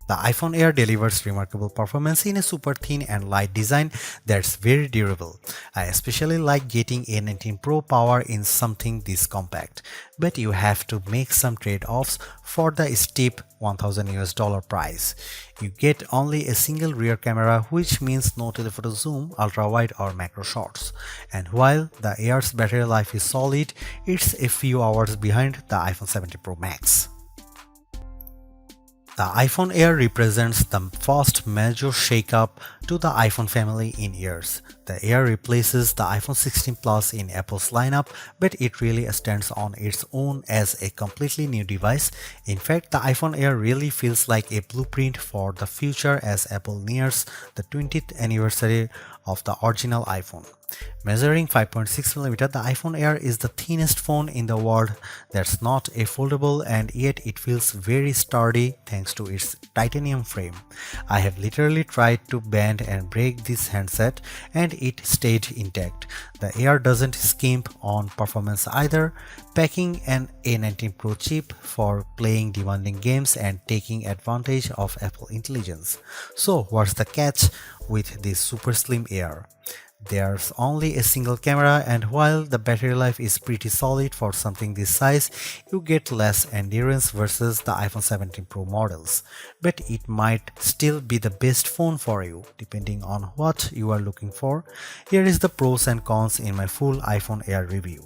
The iPhone Air delivers remarkable performance in a super thin and light design that's very durable. I especially like getting A19 Pro power in something this compact, but you have to make some trade-offs for the steep $1,000 price. You get only a single rear camera, which means no telephoto zoom, ultra-wide or macro shots. And while the Air's battery life is solid, it's a few hours behind the iPhone 17 Pro Max. The iPhone Air represents the first major shakeup to the iPhone family in years. The Air replaces the iPhone 16 Plus in Apple's lineup, but it really stands on its own as a completely new device. In fact, the iPhone Air really feels like a blueprint for the future as Apple nears the 20th anniversary of the original iPhone. Measuring 5.6mm, the iPhone Air is the thinnest phone in the world that's not a foldable, and yet it feels very sturdy thanks to its titanium frame. I have literally tried to bend and break this handset and it stayed intact. The Air doesn't skimp on performance either, packing an A19 Pro chip for playing demanding games and taking advantage of Apple intelligence. So what's the catch with this super slim Air? There's only a single camera, and while the battery life is pretty solid for something this size, you get less endurance versus the iPhone 17 Pro models. But it might still be the best phone for you, depending on what you are looking for. Here is the pros and cons in my full iPhone Air review.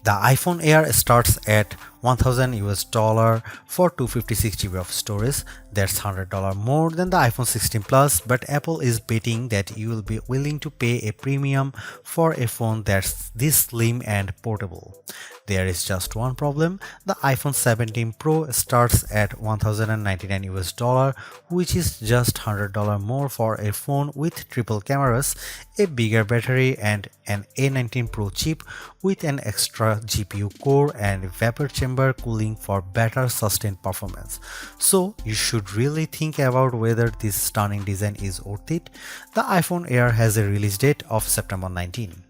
The iPhone Air starts at $1,000 for 256GB of storage. That's $100 more than the iPhone 16 Plus, but Apple is betting that you will be willing to pay a premium for a phone that's this slim and portable. There is just one problem. The iPhone 17 Pro starts at $1,099, which is just $100 more for a phone with triple cameras, a bigger battery, and an A19 Pro chip with an extra GPU core and vapor chamber cooling for better sustained performance. So you should really think about whether this stunning design is worth it. The iPhone Air has a release date of September 19.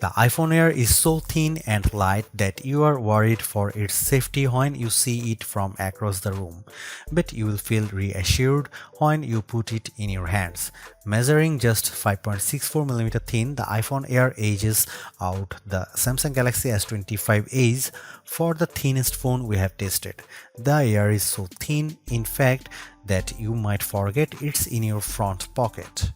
The iPhone Air is so thin and light that you are worried for its safety when you see it from across the room, but you will feel reassured when you put it in your hands. Measuring just 5.64mm thin, the iPhone Air edges out the Samsung Galaxy S25 Edge for the thinnest phone we have tested. The Air is so thin, in fact, that you might forget it's in your front pocket.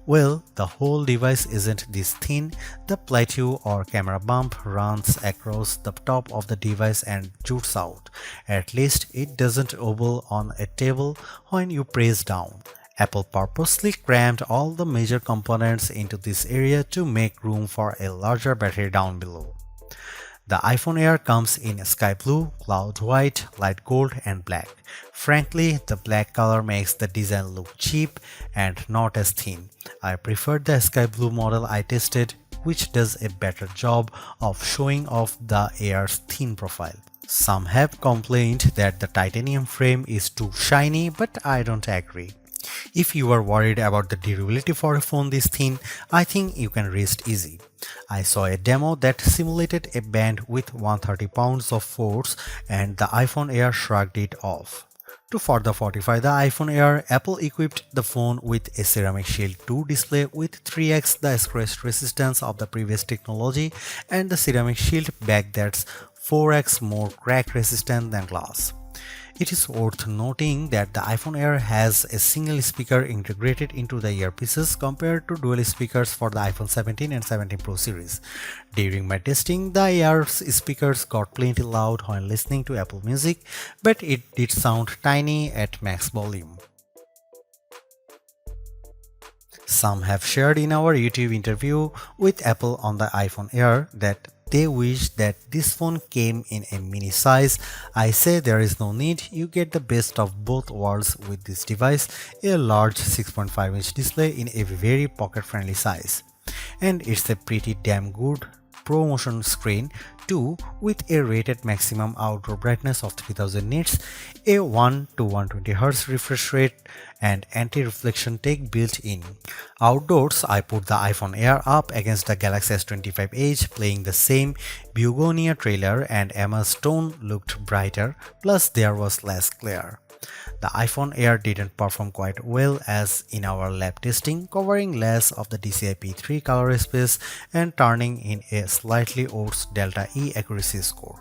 Well, the whole device isn't this thin. The plateau or camera bump runs across the top of the device and jutes out. At least it doesn't wobble on a table when you press down. Apple purposely crammed all the major components into this area to make room for a larger battery down below. The iPhone Air comes in sky blue, cloud white, light gold, and black. Frankly, the black color makes the design look cheap and not as thin. I preferred the sky blue model I tested, which does a better job of showing off the Air's thin profile. Some have complained that the titanium frame is too shiny, but I don't agree. If you are worried about the durability for a phone this thin, I think you can rest easy. I saw a demo that simulated a band with 130 pounds of force, and the iPhone Air shrugged it off. To further fortify the iPhone Air, Apple equipped the phone with a Ceramic Shield 2 display with 3x the scratch resistance of the previous technology and the Ceramic Shield back that's 4x more crack resistant than glass. It is worth noting that the iPhone Air has a single speaker integrated into the earpieces compared to dual speakers for the iPhone 17 and 17 Pro series. During my testing, the Air's speakers got plenty loud when listening to Apple Music, but it did sound tiny at max volume. Some have shared in our YouTube interview with Apple on the iPhone Air that they wish that this phone came in a mini size. I say there is no need, you get the best of both worlds with this device, a large 6.5-inch display in a very pocket-friendly size. And it's a pretty damn good ProMotion screen, 2 with a rated maximum outdoor brightness of 3000 nits, a 1 to 120 Hz refresh rate, and anti-reflection tech built in. Outdoors, I put the iPhone Air up against the Galaxy S25 Edge, playing the same Begonia trailer, and Emma's tone looked brighter, plus there was less glare. The iPhone Air didn't perform quite well as in our lab testing, covering less of the DCI-P3 color space and turning in a slightly worse Delta E accuracy score.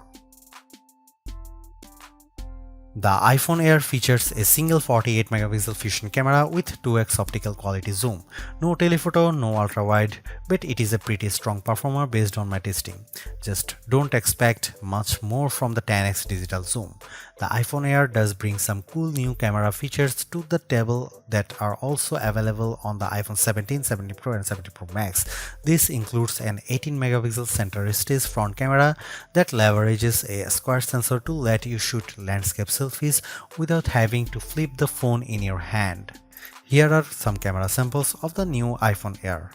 The iPhone Air features a single 48 megapixel fusion camera with 2x optical quality zoom. No telephoto, no ultra-wide, but it is a pretty strong performer based on my testing. Just don't expect much more from the 10x digital zoom. The iPhone Air does bring some cool new camera features to the table that are also available on the iPhone 17, 17 Pro and 17 Pro Max. This includes an 18 megapixel center stage front camera that leverages a square sensor to let you shoot landscape selfies without having to flip the phone in your hand. Here are some camera samples of the new iPhone Air.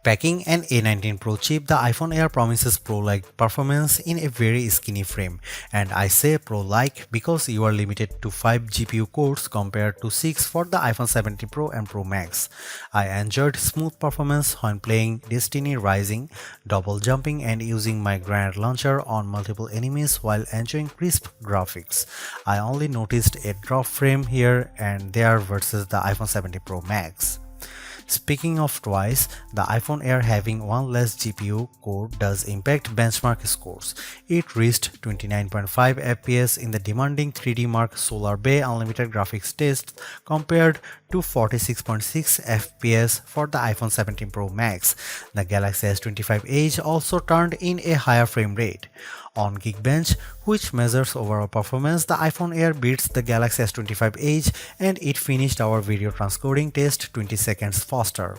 Packing an A19 Pro chip, the iPhone Air promises Pro-like performance in a very skinny frame, and I say Pro-like because you are limited to 5 GPU cores compared to 6 for the iPhone 17 Pro and Pro Max. I enjoyed smooth performance when playing Destiny Rising, double jumping and using my grenade launcher on multiple enemies while enjoying crisp graphics. I only noticed a drop frame here and there versus the iPhone 17 Pro Max. Speaking of twice, the iPhone Air having one less GPU core does impact benchmark scores. It reached 29.5 FPS in the demanding 3D Mark Solar Bay Unlimited graphics test compared to 46.6 FPS for the iPhone 17 Pro Max. The Galaxy S25 Edge also turned in a higher frame rate. On Geekbench, which measures overall performance, the iPhone Air beats the Galaxy S25 Edge and it finished our video transcoding test 20 seconds faster.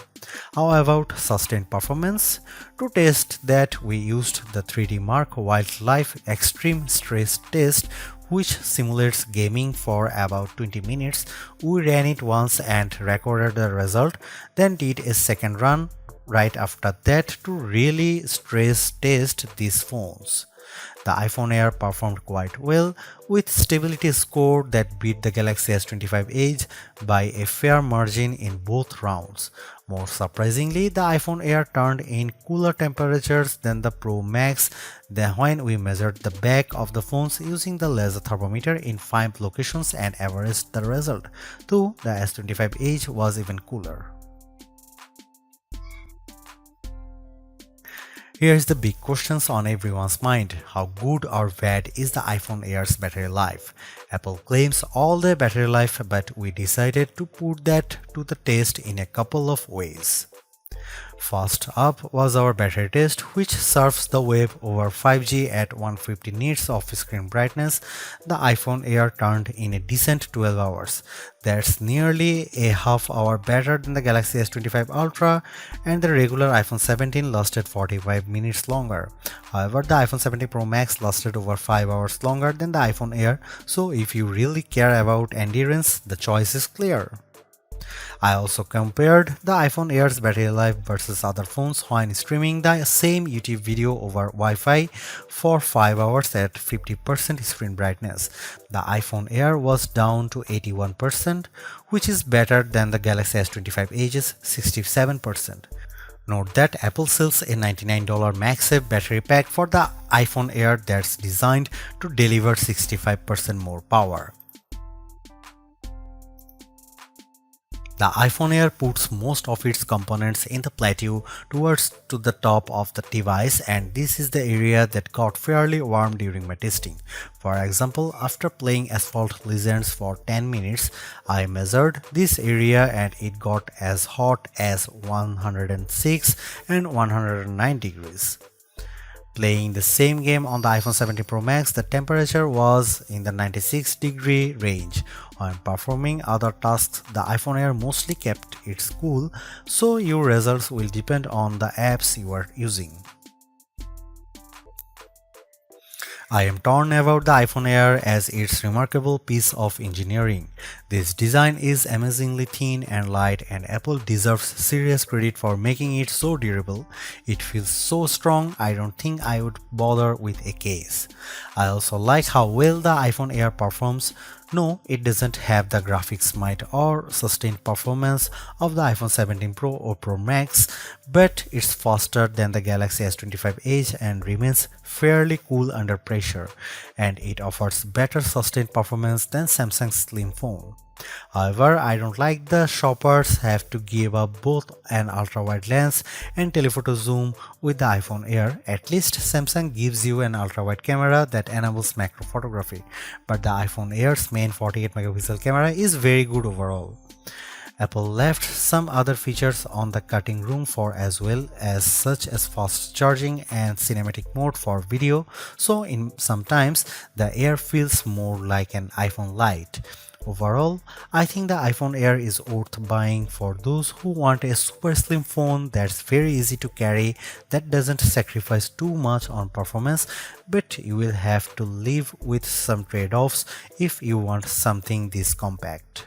How about sustained performance? To test that, we used the 3D Mark Wildlife Extreme Stress Test, which simulates gaming for about 20 minutes. We ran it once and recorded the result, then did a second run right after that to really stress test these phones. The iPhone Air performed quite well, with stability score that beat the Galaxy S25 Edge by a fair margin in both rounds. More surprisingly, the iPhone Air turned in cooler temperatures than the Pro Max when we measured the back of the phones using the laser thermometer in 5 locations and averaged the result, though the S25 Edge was even cooler. Here's the big questions on everyone's mind. How good or bad is the iPhone Air's battery life? Apple claims all the battery life, but we decided to put that to the test in a couple of ways. First up was our battery test, which surfs the web over 5G at 150 nits of screen brightness. The iPhone Air turned in a decent 12 hours. That's nearly a half hour better than the Galaxy S25 Ultra, and the regular iPhone 17 lasted 45 minutes longer. However, the iPhone 17 Pro Max lasted over 5 hours longer than the iPhone Air, so if you really care about endurance, the choice is clear. I also compared the iPhone Air's battery life versus other phones when streaming the same YouTube video over Wi-Fi for 5 hours at 50% screen brightness. The iPhone Air was down to 81%, which is better than the Galaxy S25 Edge's 67%. Note that Apple sells a $99 MagSafe Battery Pack for the iPhone Air that's designed to deliver 65% more power. The iPhone Air puts most of its components in the plateau towards to the top of the device, and this is the area that got fairly warm during my testing. For example, after playing Asphalt Legends for 10 minutes, I measured this area and it got as hot as 106 and 109 degrees. Playing the same game on the iPhone 17 Pro Max, the temperature was in the 96-degree range. When performing other tasks, the iPhone Air mostly kept it cool, so your results will depend on the apps you are using. I am torn about the iPhone Air as its remarkable piece of engineering. This design is amazingly thin and light, and Apple deserves serious credit for making it so durable. It feels so strong, I don't think I would bother with a case. I also like how well the iPhone Air performs. No, it doesn't have the graphics might or sustained performance of the iPhone 17 Pro or Pro Max, but it's faster than the Galaxy S25 Edge and remains fairly cool under pressure, and it offers better sustained performance than Samsung's slim phone. However, I don't like the shoppers have to give up both an ultra-wide lens and telephoto zoom with the iPhone Air. At least Samsung gives you an ultra-wide camera that enables macro photography, but the iPhone Air's main 48 megapixel camera is very good overall. Apple left some other features on the cutting room floor as well, as such as fast charging and cinematic mode for video, so sometimes the Air feels more like an iPhone Lite. Overall, I think the iPhone Air is worth buying for those who want a super slim phone that's very easy to carry, that doesn't sacrifice too much on performance, but you will have to live with some trade-offs if you want something this compact.